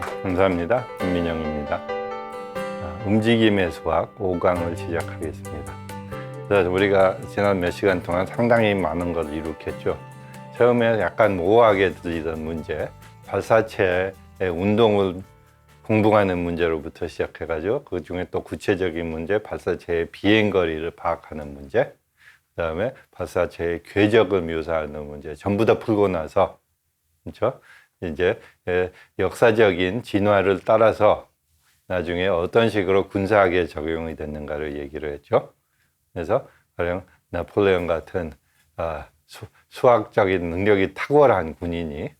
감사합니다. 김민영입니다. 움직임의 수학 5강을 시작하겠습니다. 그래서 우리가 지난 몇 시간 동안 상당히 많은 걸 이룩했죠. 처음에 약간 모호하게 들리던 문제, 발사체의 운동을 공부하는 문제로부터 시작해가지고 그 중에 또 구체적인 문제, 발사체의 비행거리를 파악하는 문제, 그 다음에 발사체의 궤적을 묘사하는 문제 전부 다 풀고 나서, 그렇죠? 이제 역사적인 진화를 따라서 나중에 어떤 식으로 군사하게 적용이 됐는가를 얘기를 했죠. 그래서 가령 나폴레옹 같은 수학적인 능력이 탁월한 군인이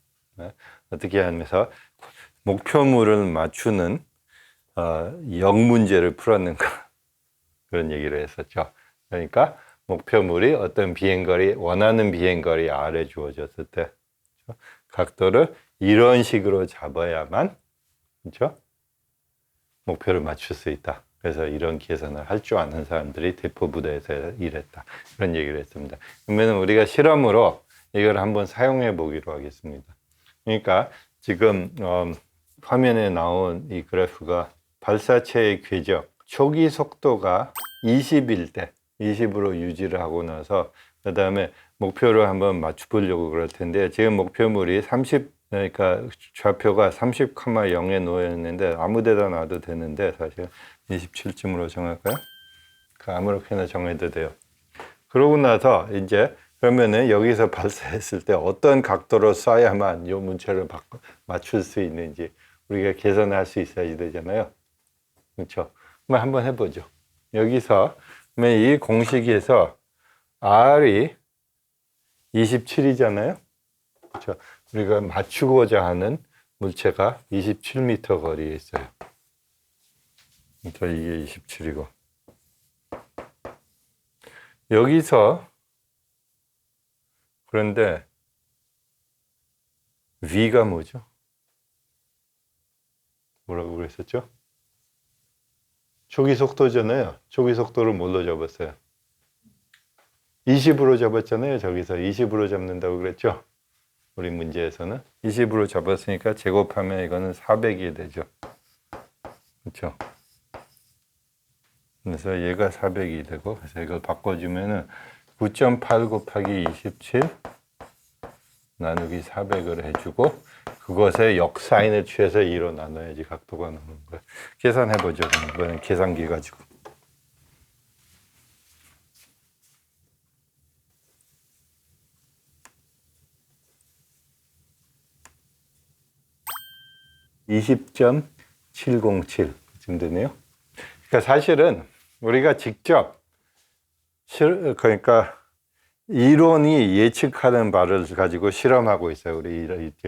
어떻게 하면서 목표물을 맞추는 역문제를 풀었는가, 그런 얘기를 했었죠. 그러니까 목표물이 어떤 비행거리, 원하는 비행거리 아래 주어졌을 때 각도를 이런 식으로 잡아야만, 그렇죠? 목표를 맞출 수 있다. 그래서 이런 계산을 할 줄 아는 사람들이 대포부대에서 일했다. 그런 얘기를 했습니다. 그러면 우리가 실험으로 이걸 한번 사용해 보기로 하겠습니다. 그러니까 지금 화면에 나온 이 그래프가 발사체의 궤적, 초기 속도가 20일 때 20으로 유지를 하고 나서 그 다음에 목표를 한번 맞춰보려고 그럴 텐데, 지금 목표물이 그러니까 좌표가 30,0에 놓여 있는데 아무 데다 놔도 되는데 사실 27쯤으로 정할까요? 아무렇게나 정해도 돼요. 그러고 나서 이제 그러면은 여기서 발사했을 때 어떤 각도로 쏴야만 이 문체를 맞출 수 있는지 우리가 계산할 수 있어야 되잖아요. 그렇죠? 그럼 한번 해보죠. 여기서 이 공식에서 R이 27이잖아요. 그렇죠? 우리가 맞추고자 하는 물체가 27m 거리에 있어요. 그러니까 이게 27이고, 여기서 그런데 V가 뭐죠? 뭐라고 그랬었죠? 초기 속도잖아요. 초기 속도를 뭘로 잡았어요? 20으로 잡았잖아요. 저기서 20으로 잡는다고 그랬죠? 우리 문제에서는 20으로 잡았으니까 제곱하면 이거는 400이 되죠. 그렇죠? 그래서 얘가 400이 되고, 그래서 이걸 바꿔주면은 9.8 곱하기 27 나누기 400을 해주고, 그것에 역사인을 취해서 2로 나눠야지 각도가 나오는 거예요. 계산해보죠. 이번엔 계산기 가지고. (20.707) 되네요. 그러니까 사실은 우리가 직접 그러니까 이론이 예측하는 바를 가지고 실험하고 있어요. 우리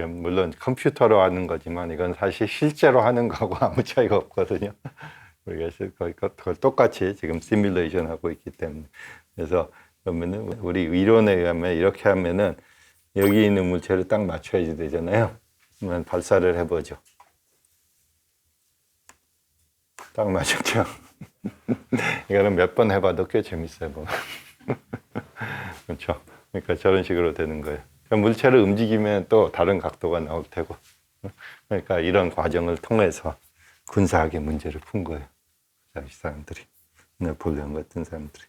물론 컴퓨터로 하는 거지만 이건 사실 실제로 하는 거하고 아무 차이가 없거든요. 우리가 그걸 똑같이 지금 시뮬레이션 하고 있기 때문에. 그래서 그러면은 우리 이론에 의하면 이렇게 하면은 여기 있는 물체를 딱 맞춰야지 되잖아요. 그러면 발사를 해보죠. 딱 맞췄죠. 이거는 몇 번 해봐도 꽤 재밌어요. 그렇죠. 그러니까 저런 식으로 되는 거예요. 물체를 움직이면 또 다른 각도가 나올 테고. 그러니까 이런 과정을 통해서 군사하게 문제를 푼 거예요. 이 사람들이. 네폴레옹 같은 사람들이.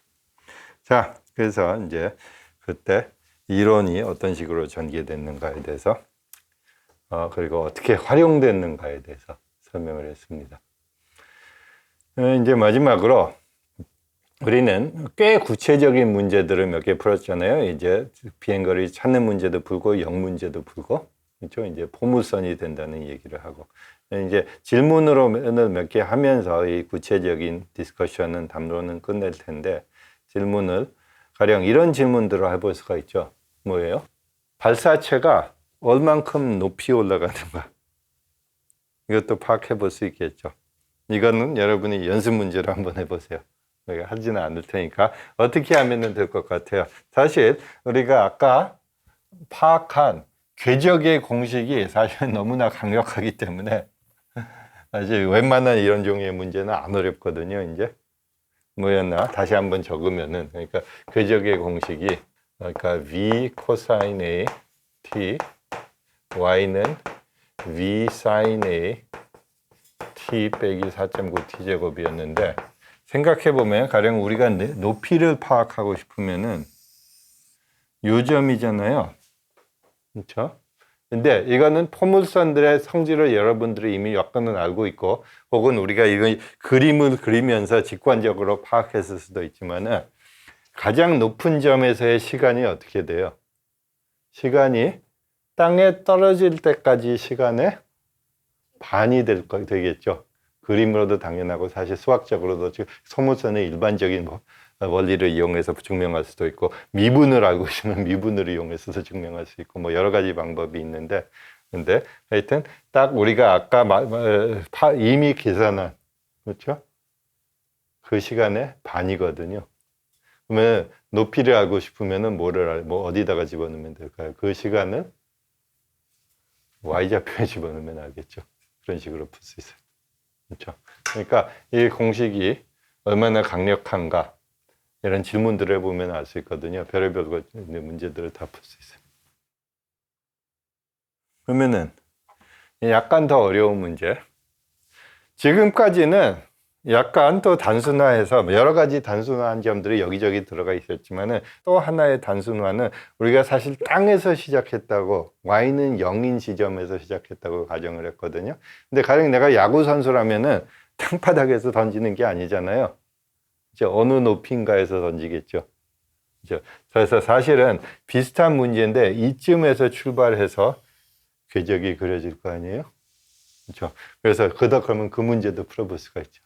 자, 그래서 이제 그때 이론이 어떤 식으로 전개됐는가에 대해서 그리고 어떻게 활용됐는가에 대해서 설명을 했습니다. 이제 마지막으로 우리는 꽤 구체적인 문제들을 몇 개 풀었잖아요. 이제 비행거리 찾는 문제도 풀고 역 문제도 풀고, 그렇죠? 이제 포물선이 된다는 얘기를 하고, 이제 질문으로 몇 개 하면서 이 구체적인 디스커션은 담론은 끝낼 텐데, 질문을 가령 이런 질문들을 해볼 수가 있죠. 뭐예요? 발사체가 얼만큼 높이 올라가는가? 이것도 파악해 볼 수 있겠죠. 이거는 여러분이 연습 문제로 한번 해보세요. 우리가 하지는 않을 테니까 어떻게 하면 될 것 같아요. 사실 우리가 아까 파악한 궤적의 공식이 사실 너무나 강력하기 때문에 사실 웬만한 이런 종류의 문제는 안 어렵거든요. 이제 뭐였나 다시 한번 적으면은, 그러니까 궤적의 공식이 그러니까 v 코사인 a t y는 v sin a t 빼기 4.9t 제곱이었는데 생각해보면 가령 우리가 높이를 파악하고 싶으면은 요 점이잖아요. 그렇죠? 근데 이거는 포물선들의 성질을 여러분들이 이미 약간은 알고 있고 혹은 우리가 이거 그림을 그리면서 직관적으로 파악했을 수도 있지만은 가장 높은 점에서의 시간이 어떻게 돼요? 시간이 땅에 떨어질 때까지 시간의 반이 되겠죠. 그림으로도 당연하고 사실 수학적으로도 소물선의 일반적인 원리를 이용해서 증명할 수도 있고 미분을 알고 있으면 미분을 이용해서도 증명할 수 있고 뭐 여러 가지 방법이 있는데 근데 하여튼 딱 우리가 아까 이미 계산한 그렇죠? 그 시간의 반이거든요. 그러면 높이를 알고 싶으면은 뭐 어디다가 집어넣으면 될까요? 그 시간을 y좌표에 집어넣으면 알겠죠. 그런 식으로 풀 수 있어요. 그렇죠? 그러니까 이 공식이 얼마나 강력한가 이런 질문들을 해보면 알 수 있거든요. 별의별 문제들을 다 풀 수 있어요. 그러면은 약간 더 어려운 문제. 지금까지는 약간 또 단순화해서 여러 가지 단순화한 점들이 여기저기 들어가 있었지만은 또 하나의 단순화는 우리가 사실 땅에서 시작했다고 y는 0인 지점에서 시작했다고 가정을 했거든요. 근데 가령 내가 야구 선수라면은 땅바닥에서 던지는 게 아니잖아요. 이제 어느 높이인가에서 던지겠죠. 그렇죠? 그래서 사실은 비슷한 문제인데 이쯤에서 출발해서 궤적이 그려질 거 아니에요? 그렇죠? 그래서 그러면 그 문제도 풀어볼 수가 있죠.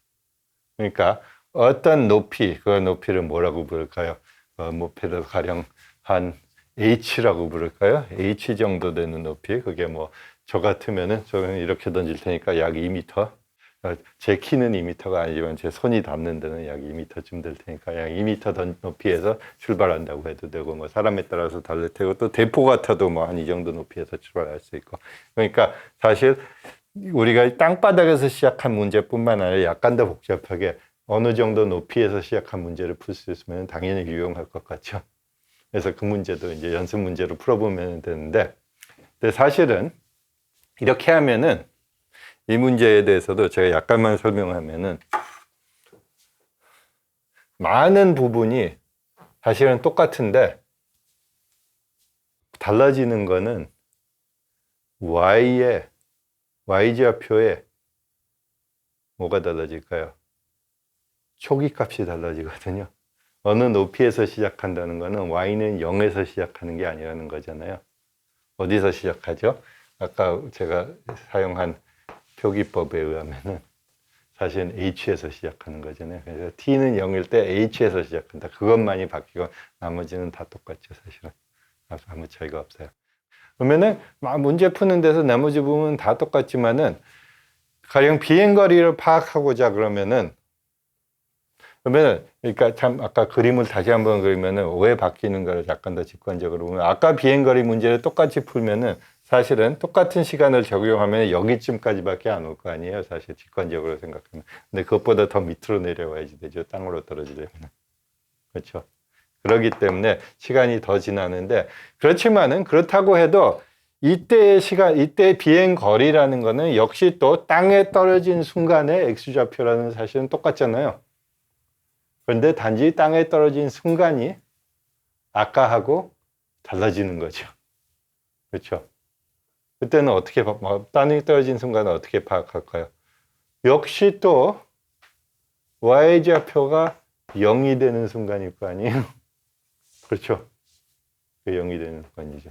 그러니까 어떤 높이, 그 높이를 뭐라고 부를까요? 높이를 가령 한 h라고 부를까요? h 정도 되는 높이. 그게 뭐 저 같으면은 저는 이렇게 던질 테니까 약 2m. 제 키는 2m가 아니지만 제 손이 닿는 데는 약 2m쯤 될 테니까 약 2m 높이에서 출발한다고 해도 되고 뭐 사람에 따라서 다를 테고 또 대포 같아도 뭐 한 이 정도 높이에서 출발할 수 있고 그러니까 사실 우리가 땅바닥에서 시작한 문제뿐만 아니라 약간 더 복잡하게 어느 정도 높이에서 시작한 문제를 풀 수 있으면 당연히 유용할 것 같죠. 그래서 그 문제도 이제 연습 문제로 풀어보면 되는데 근데 사실은 이렇게 하면은 이 문제에 대해서도 제가 약간만 설명하면은 많은 부분이 사실은 똑같은데 달라지는 거는 y좌표에 뭐가 달라질까요? 초기 값이 달라지거든요. 어느 높이에서 시작한다는 거는 y는 0에서 시작하는 게 아니라는 거잖아요. 어디서 시작하죠? 아까 제가 사용한 표기법에 의하면은 사실은 h에서 시작하는 거잖아요. 그래서 t는 0일 때 h에서 시작한다. 그것만이 바뀌고 나머지는 다 똑같죠, 사실은. 아무 차이가 없어요. 그러면은 문제 푸는 데서 나머지 부분은 다 똑같지만은 가령 비행거리를 파악하고자 그러면은 그러니까 참 아까 그림을 다시 한번 그리면은 왜 바뀌는가를 약간 더 직관적으로 보면 아까 비행거리 문제를 똑같이 풀면은 사실은 똑같은 시간을 적용하면 여기쯤까지밖에 안 올 거 아니에요. 사실 직관적으로 생각하면. 근데 그것보다 더 밑으로 내려와야지 되죠. 땅으로 떨어지려면. 그렇죠. 그렇기 때문에 시간이 더 지나는데 그렇지만은 그렇다고 해도 이때의 시간, 이때 비행 거리라는 거는 역시 또 땅에 떨어진 순간의 x좌표라는 사실은 똑같잖아요. 그런데 단지 땅에 떨어진 순간이 아까하고 달라지는 거죠. 그렇죠. 그때는 어떻게 땅에 떨어진 순간은 어떻게 파악할까요? 역시 또 y좌표가 0이 되는 순간일 거 아니에요. 그렇죠. 그 0이 되는 순간이죠.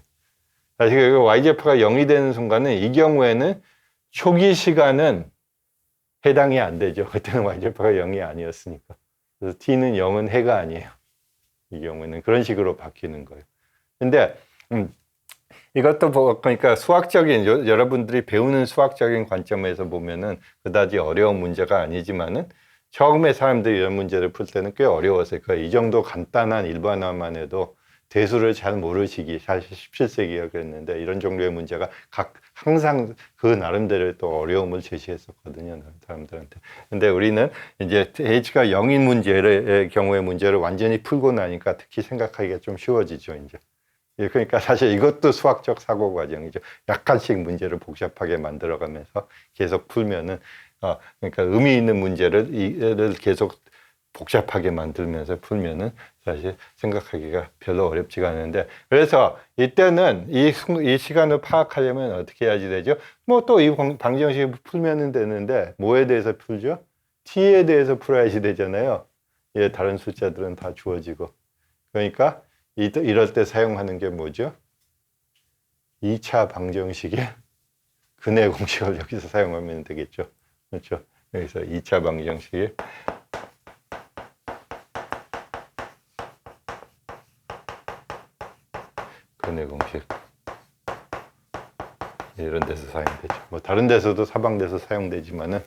사실 그 y좌표가 0이 되는 순간은 이 경우에는 초기 시간은 해당이 안 되죠. 그때는 y좌표가 0이 아니었으니까. 그래서 t는 0은 해가 아니에요. 이 경우에는 그런 식으로 바뀌는 거예요. 근데 이것도 그러니까 수학적인 여러분들이 배우는 수학적인 관점에서 보면은 그다지 어려운 문제가 아니지만은 처음에 사람들이 이런 문제를 풀 때는 꽤 어려웠어요. 그러니까 이 정도 간단한 일반화만 해도 대수를 잘 모르시기 사실 17세기가 그랬는데 이런 종류의 문제가 항상 그 나름대로 또 어려움을 제시했었거든요, 사람들한테. 근데 우리는 이제 h가 0인 문제의 경우의 문제를 완전히 풀고 나니까 특히 생각하기가 좀 쉬워지죠, 이제. 예, 그러니까 사실 이것도 수학적 사고 과정이죠. 약간씩 문제를 복잡하게 만들어가면서 계속 풀면은, 그러니까 의미 있는 문제를 계속 복잡하게 만들면서 풀면은 사실 생각하기가 별로 어렵지가 않은데, 그래서 이때는 이 시간을 파악하려면 어떻게 해야지 되죠? 뭐 또 이 방정식 풀면은 되는데, 뭐에 대해서 풀죠? t에 대해서 풀어야지 되잖아요. 예, 다른 숫자들은 다 주어지고. 그러니까 이럴 때 사용하는 게 뭐죠? 2차 방정식의 근해 공식을 여기서 사용하면 되겠죠. 그렇죠? 여기서 2차 방정식의 근해 공식. 이런 데서 사용되죠. 뭐 다른 데서도 사방돼서 사용되지만은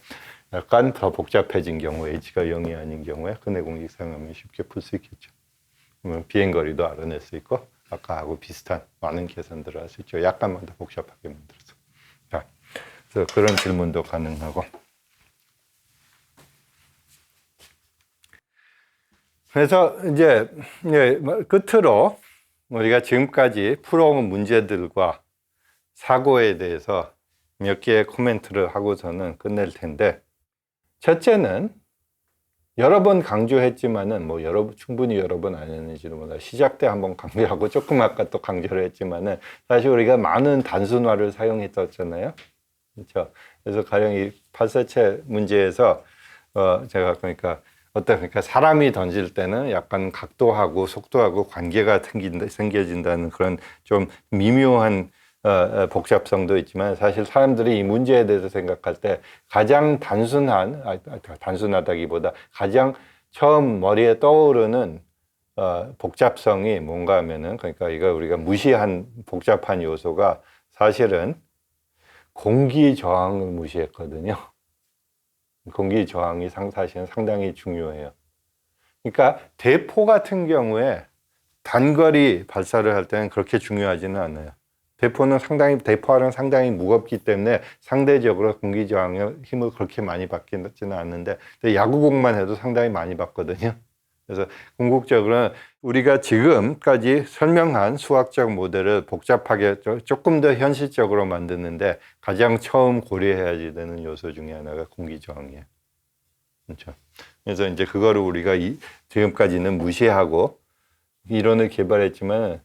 약간 더 복잡해진 경우에, h가 0이 아닌 경우에 근해 공식 사용하면 쉽게 풀 수 있겠죠. 비행거리도 알아낼 수 있고, 아까하고 비슷한 많은 계산들을 할 수 있죠. 약간만 더 복잡하게 만들어서. 자, 그래서 그런 질문도 가능하고. 그래서 이제 끝으로 우리가 지금까지 풀어온 문제들과 사고에 대해서 몇 개의 코멘트를 하고서는 끝낼 텐데, 첫째는 여러 번 강조했지만은 충분히 여러 번 안 했는지도 몰라. 시작 때 한번 강조하고 조금 아까 또 강조를 했지만은 사실 우리가 많은 단순화를 사용했었잖아요. 그렇죠. 그래서 가령 이 발사체 문제에서 제가 그러니까 사람이 던질 때는 약간 각도하고 속도하고 관계가 생겨진다는 그런 좀 미묘한 복잡성도 있지만, 사실 사람들이 이 문제에 대해서 생각할 때 가장 단순하다기보다 가장 처음 머리에 떠오르는 복잡성이 뭔가 하면은, 그러니까 이거 우리가 무시한 복잡한 요소가 사실은 공기 저항을 무시했거든요. 공기 저항이 사실은 상당히 중요해요. 그러니까 대포 같은 경우에 단거리 발사를 할 때는 그렇게 중요하지는 않아요. 대포알은 상당히 무겁기 때문에 상대적으로 공기 저항의 힘을 그렇게 많이 받지는 않는데, 야구공만 해도 상당히 많이 받거든요. 그래서 궁극적으로는 우리가 지금까지 설명한 수학적 모델을 복잡하게 조금 더 현실적으로 만드는데 가장 처음 고려해야 되는 요소 중에 하나가 공기 저항이에요. 그렇죠. 그래서 이제 그거를 우리가 지금까지는 무시하고 이론을 개발했지만,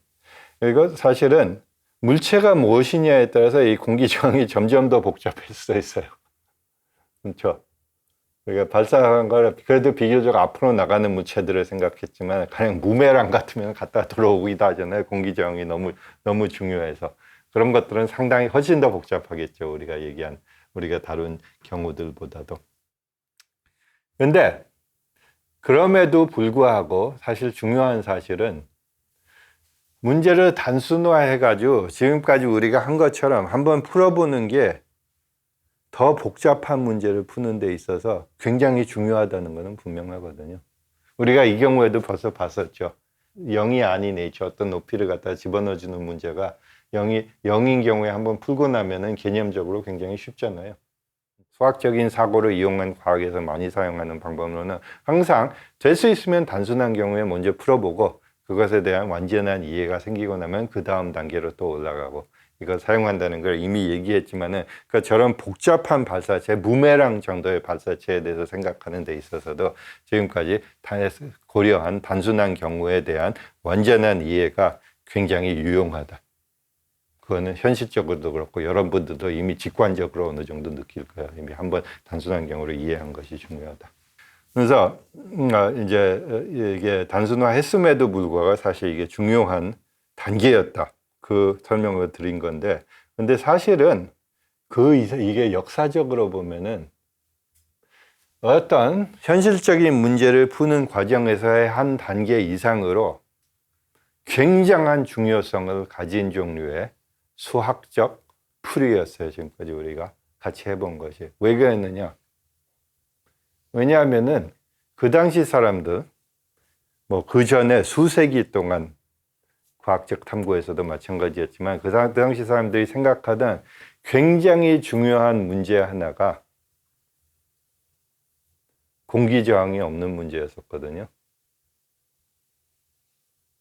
이거 사실은 물체가 무엇이냐에 따라서 이 공기 저항이 점점 더 복잡해질 수 있어요. 그렇죠. 우리가 발사한 걸 그래도 비교적 앞으로 나가는 물체들을 생각했지만, 그냥 무메랑 같으면 갔다 들어오기도 하잖아요. 공기 저항이 너무 중요해서. 그런 것들은 상당히 훨씬 더 복잡하겠죠. 우리가 다룬 경우들보다도. 근데 그럼에도 불구하고 사실 중요한 사실은 문제를 단순화해가지고 지금까지 우리가 한 것처럼 한번 풀어보는 게 더 복잡한 문제를 푸는 데 있어서 굉장히 중요하다는 것은 분명하거든요. 우리가 이 경우에도 벌써 봤었죠. 0이 아닌 h, 어떤 높이를 갖다 집어넣어주는 문제가 0인 경우에 한번 풀고 나면은 개념적으로 굉장히 쉽잖아요. 수학적인 사고를 이용한 과학에서 많이 사용하는 방법으로는 항상 될 수 있으면 단순한 경우에 먼저 풀어보고 그것에 대한 완전한 이해가 생기고 나면 그 다음 단계로 또 올라가고, 이걸 사용한다는 걸 이미 얘기했지만은, 그러니까 저런 복잡한 발사체, 무메랑 정도의 발사체에 대해서 생각하는 데 있어서도 지금까지 고려한 단순한 경우에 대한 완전한 이해가 굉장히 유용하다. 그거는 현실적으로도 그렇고 여러분들도 이미 직관적으로 어느 정도 느낄 거야. 이미 한번 단순한 경우를 이해한 것이 중요하다. 그래서 이제 이게 단순화했음에도 불구하고 사실 이게 중요한 단계였다. 그 설명을 드린 건데, 근데 사실은 이게 역사적으로 보면은 어떤 현실적인 문제를 푸는 과정에서의 한 단계 이상으로 굉장한 중요성을 가진 종류의 수학적 풀이였어요. 지금까지 우리가 같이 해본 것이. 왜 그랬느냐? 왜냐하면은 그 당시 사람들, 그 전에 수세기 동안 과학적 탐구에서도 마찬가지였지만 그 당시 사람들이 생각하던 굉장히 중요한 문제 하나가 공기 저항이 없는 문제였었거든요.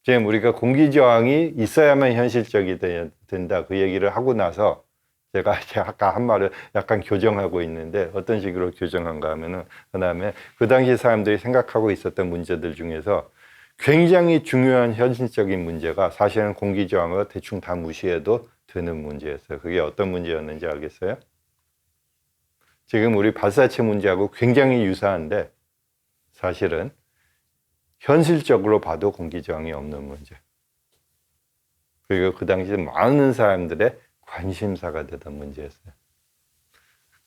지금 우리가 공기저항이 있어야만 현실적이 된다. 그 얘기를 하고 나서 제가 아까 한 말을 약간 교정하고 있는데 어떤 식으로 교정한가 하면은 그다음에 그 당시 사람들이 생각하고 있었던 문제들 중에서 굉장히 중요한 현실적인 문제가 사실은 공기저항을 대충 다 무시해도 되는 문제였어요. 그게 어떤 문제였는지 알겠어요? 지금 우리 발사체 문제하고 굉장히 유사한데 사실은 현실적으로 봐도 공기저항이 없는 문제. 그리고 그 당시 많은 사람들의 관심사가 되던 문제였어요.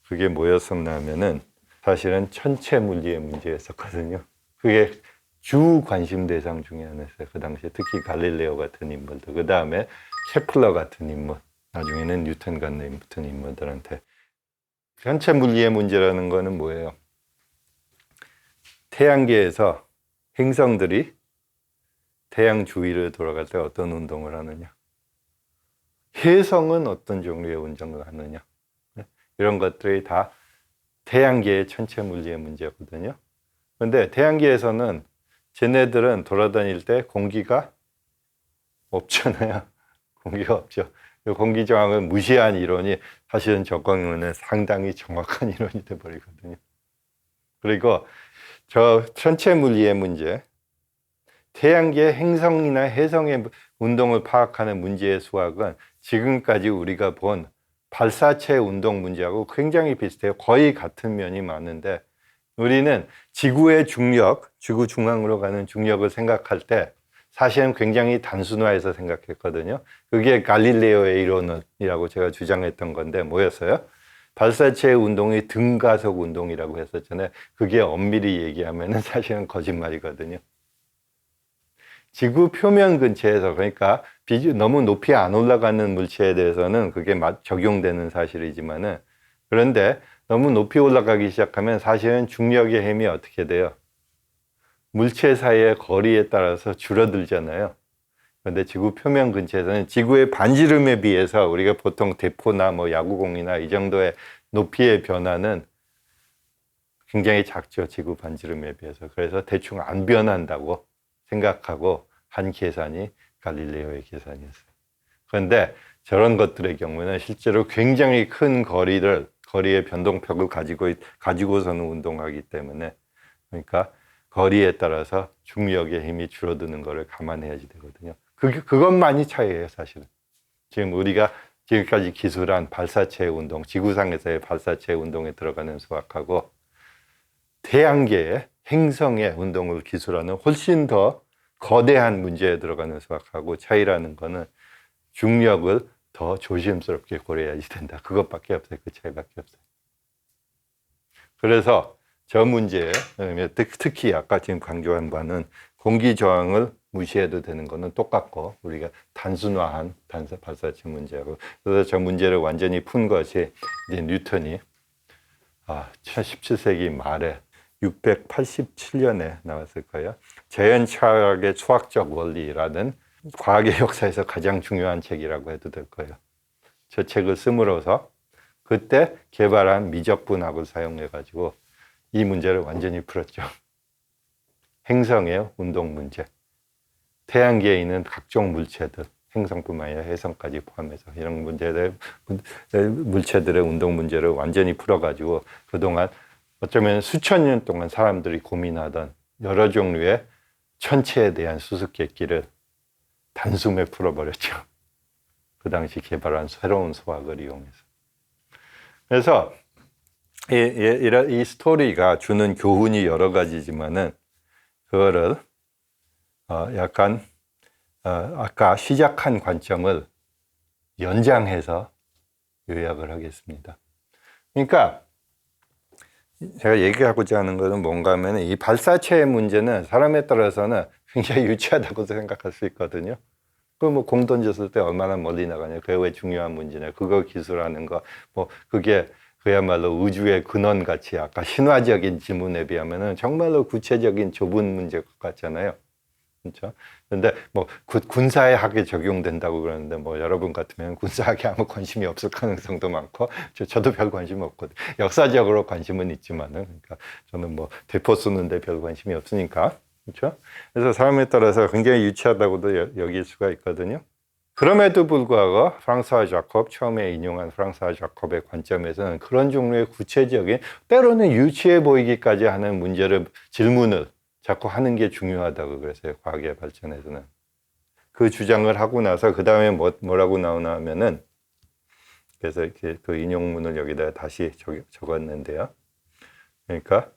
그게 뭐였었냐면은 사실은 천체 물리의 문제였었거든요. 그게 주 관심 대상 중에 하나였어요. 그 당시에 특히 갈릴레오 같은 인물들, 그 다음에 케플러 같은 인물, 나중에는 뉴턴 같은 인물들한테. 천체 물리의 문제라는 거는 뭐예요? 태양계에서 행성들이 태양 주위를 돌아갈 때 어떤 운동을 하느냐, 혜성은 어떤 종류의 운동을 하느냐, 이런 것들이 다 태양계의 천체 물리의 문제거든요. 그런데 태양계에서는 쟤네들은 돌아다닐 때 공기가 없잖아요. 공기가 없죠. 공기저항을 무시한 이론이 사실은 적광론에 상당히 정확한 이론이 돼버리거든요. 그리고 저 천체 물리의 문제, 태양계 행성이나 혜성의 운동을 파악하는 문제의 수학은 지금까지 우리가 본 발사체 운동 문제하고 굉장히 비슷해요. 거의 같은 면이 많은데 우리는 지구의 중력, 지구 중앙으로 가는 중력을 생각할 때 사실은 굉장히 단순화해서 생각했거든요. 그게 갈릴레오의 이론이라고 제가 주장했던 건데 뭐였어요? 발사체의 운동이 등가속 운동이라고 했었잖아요. 그게 엄밀히 얘기하면 사실은 거짓말이거든요. 지구 표면 근처에서, 그러니까 너무 높이 안 올라가는 물체에 대해서는 그게 적용되는 사실이지만은, 그런데 너무 높이 올라가기 시작하면 사실은 중력의 힘이 어떻게 돼요? 물체 사이의 거리에 따라서 줄어들잖아요. 그런데 지구 표면 근처에서는 지구의 반지름에 비해서 우리가 보통 대포나 뭐 야구공이나 이 정도의 높이의 변화는 굉장히 작죠. 지구 반지름에 비해서. 그래서 대충 안 변한다고 생각하고 한 계산이 갈릴레오의 계산이었어요. 그런데 저런 것들의 경우는 실제로 굉장히 큰 거리의 변동폭을 가지고서는 운동하기 때문에, 그러니까 거리에 따라서 중력의 힘이 줄어드는 것을 감안해야지 되거든요. 그것만이 차이예요, 사실은. 지금 우리가 지금까지 기술한 발사체 운동, 지구상에서의 발사체 운동에 들어가는 수학하고 태양계의 행성의 운동을 기술하는 훨씬 더 거대한 문제에 들어가는 수학하고 차이라는 거는 중력을 더 조심스럽게 고려해야지 된다. 그것밖에 없어요. 그 차이밖에 없어요. 그래서 저 문제에 특히 아까 지금 강조한 바는 공기저항을 무시해도 되는 거는 똑같고 우리가 단순화한 발사체 문제하고, 그래서 저 문제를 완전히 푼 것이 이제 뉴턴이 17세기 말에 687년에 나왔을 거예요. 자연철학의 수학적 원리라는 과학의 역사에서 가장 중요한 책이라고 해도 될 거예요. 저 책을 씀으로써 그때 개발한 미적분학을 사용해 가지고 이 문제를 완전히 풀었죠. 행성의 운동 문제, 태양계에 있는 각종 물체들, 행성뿐만 아니라 해성까지 포함해서 이런 물체들의 운동 문제를 완전히 풀어가지고 그동안 어쩌면 수천 년 동안 사람들이 고민하던 여러 종류의 천체에 대한 수수께끼를 단숨에 풀어버렸죠. 그 당시 개발한 새로운 수학을 이용해서. 그래서 이 스토리가 주는 교훈이 여러 가지지만은 그거를 약간 아까 시작한 관점을 연장해서 요약을 하겠습니다. 그러니까 제가 얘기하고자 하는 것은 뭔가 하면 이 발사체의 문제는 사람에 따라서는 굉장히 유치하다고 생각할 수 있거든요. 그 뭐 공 던졌을 때 얼마나 멀리 나가냐, 그게 왜 중요한 문제냐, 그거 기술하는 거, 뭐 그게 그야말로 우주의 근원 같이 아까 신화적인 지문에 비하면은 정말로 구체적인 좁은 문제 같잖아요. 그렇죠? 근데 뭐 군사의 학에 적용된다고 그러는데 뭐 여러분 같으면 군사학에 아무 관심이 없을 가능성도 많고 저도 별 관심 없거든요. 역사적으로 관심은 있지만은, 그러니까 저는 뭐 대포 쏘는데 별 관심이 없으니까. 그렇죠? 그래서 사람에 따라서 굉장히 유치하다고도 여길 수가 있거든요. 그럼에도 불구하고 프랑스와 자콥, 처음에 인용한 프랑스와 자콥의 관점에서는 그런 종류의 구체적인, 때로는 유치해 보이기까지 하는 질문을 자꾸 하는 게 중요하다고 그랬어요. 과학의 발전에서는. 그 주장을 하고 나서 그 다음에 뭐라고 나오나 하면은, 그래서 이렇게 그 인용문을 여기다 다시 적었는데요. 그러니까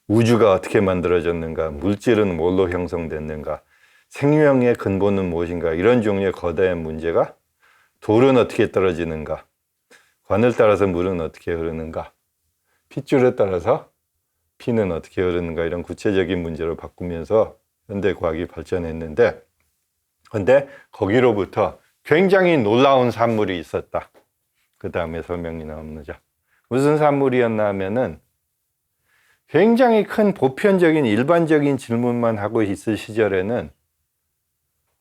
우주가 어떻게 만들어졌는가, 물질은 뭘로 형성됐는가, 생명의 근본은 무엇인가, 이런 종류의 거대한 문제가, 돌은 어떻게 떨어지는가, 관을 따라서 물은 어떻게 흐르는가, 핏줄에 따라서 피는 어떻게 흐르는가, 이런 구체적인 문제로 바꾸면서 현대 과학이 발전했는데, 근데 거기로부터 굉장히 놀라운 산물이 있었다. 그 다음에 설명이 나옵니다. 무슨 산물이었나 하면은 굉장히 큰 보편적인 일반적인 질문만 하고 있을 시절에는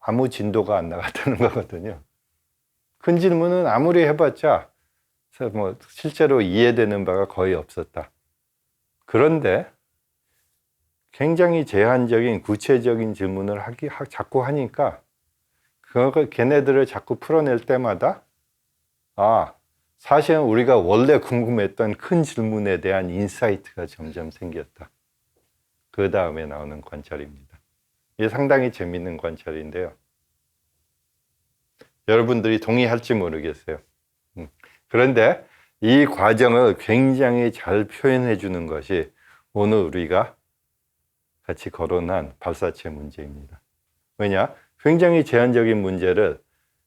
아무 진도가 안 나갔다는 거거든요. 큰 질문은 아무리 해봤자 뭐 실제로 이해되는 바가 거의 없었다. 그런데 굉장히 제한적인 구체적인 질문을 자꾸 하니까 걔네들을 자꾸 풀어낼 때마다 사실은 우리가 원래 궁금했던 큰 질문에 대한 인사이트가 점점 생겼다. 그 다음에 나오는 관찰입니다. 이게 상당히 재밌는 관찰인데요. 여러분들이 동의할지 모르겠어요. 그런데 이 과정을 굉장히 잘 표현해 주는 것이 오늘 우리가 같이 거론한 발사체 문제입니다. 왜냐? 굉장히 제한적인 문제를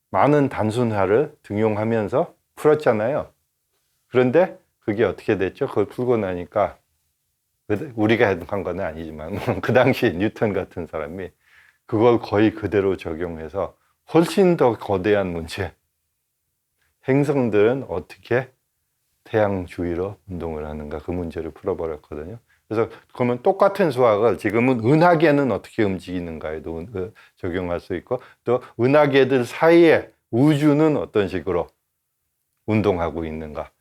많은 단순화를 등용하면서 풀었잖아요. 그런데 그게 어떻게 됐죠? 그걸 풀고 나니까 우리가 한 건 아니지만 그 당시 뉴턴 같은 사람이 그걸 거의 그대로 적용해서 훨씬 더 거대한 문제, 행성들은 어떻게 태양 주위로 운동을 하는가, 그 문제를 풀어버렸거든요. 그래서 그러면 똑같은 수학을 지금은 은하계는 어떻게 움직이는가에도 적용할 수 있고, 또 은하계들 사이에 우주는 어떤 식으로 운동하고 있는가,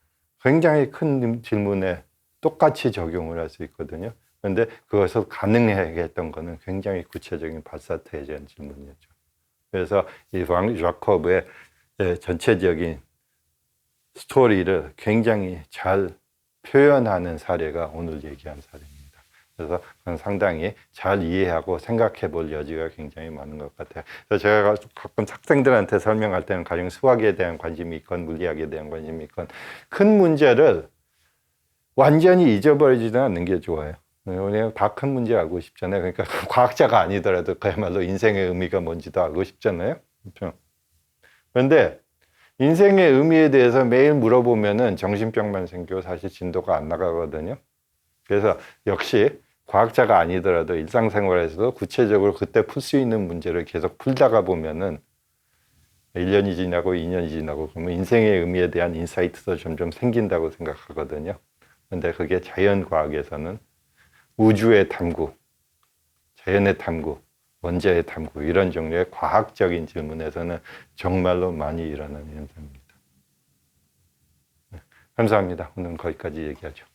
굉장히 큰 질문에 똑같이 적용을 할 수 있거든요. 그런데 그것을 가능하게 했던 거는 굉장히 구체적인 발사체에 대한 질문이었죠. 그래서 이 자콥의 전체적인 스토리를 굉장히 잘 표현하는 사례가 오늘 얘기한 사례입니다. 그래서 상당히 잘 이해하고 생각해 볼 여지가 굉장히 많은 것 같아요. 그래서 제가 가끔 학생들한테 설명할 때는 가령 수학에 대한 관심이 있건 물리학에 대한 관심이 있건 큰 문제를 완전히 잊어버리지는 않는 게 좋아요. 왜냐하면 다 큰 문제 알고 싶잖아요. 그러니까 과학자가 아니더라도 그야말로 인생의 의미가 뭔지도 알고 싶잖아요. 그렇죠? 그런데 인생의 의미에 대해서 매일 물어보면은 정신병만 생기고 사실 진도가 안 나가거든요. 그래서 역시 과학자가 아니더라도 일상생활에서도 구체적으로 그때 풀 수 있는 문제를 계속 풀다가 보면은 1년이 지나고 2년이 지나고 그러면 인생의 의미에 대한 인사이트도 점점 생긴다고 생각하거든요. 근데 그게 자연과학에서는 우주의 탐구, 자연의 탐구, 원자의 탐구, 이런 종류의 과학적인 질문에서는 정말로 많이 일어나는 현상입니다. 감사합니다. 오늘 거기까지 얘기하죠.